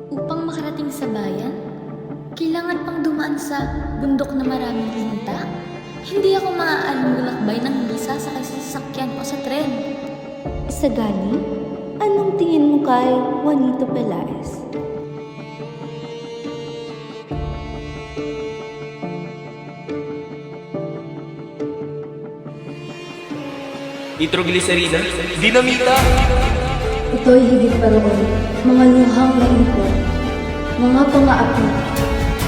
Upang makarating sa bayan, kailangan pang dumaan sa bundok na maraming hinta. Hindi ako maaaring gulakbay nang hindi sasakay sa sasakyan o sa tren. Sagani, anong tingin mo kay Juanito Pelaez? Nitroglicerina, dinamita. Ito'y higit pa roon, mga luhang naipon, mga pangaapi.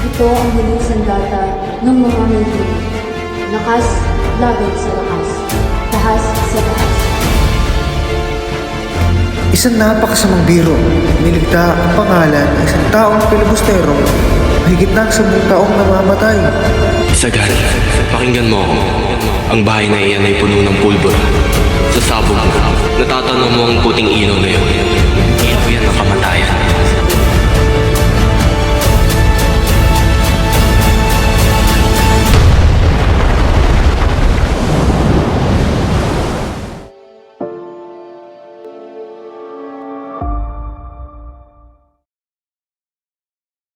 Ito ang huling sandata ng mga mayroon. Lakas laban sa lakas, tahas sa tahas. Isang napakasamang biro, niligta ang pangalan ng isang taong pilibustero, higit na 10 taong namamatay. Sagani, pakinggan mo ako. Ang bahay na iyan ay puno ng pulbura. Sa sabog mo, natatanong mo ang puting ilaw na yun.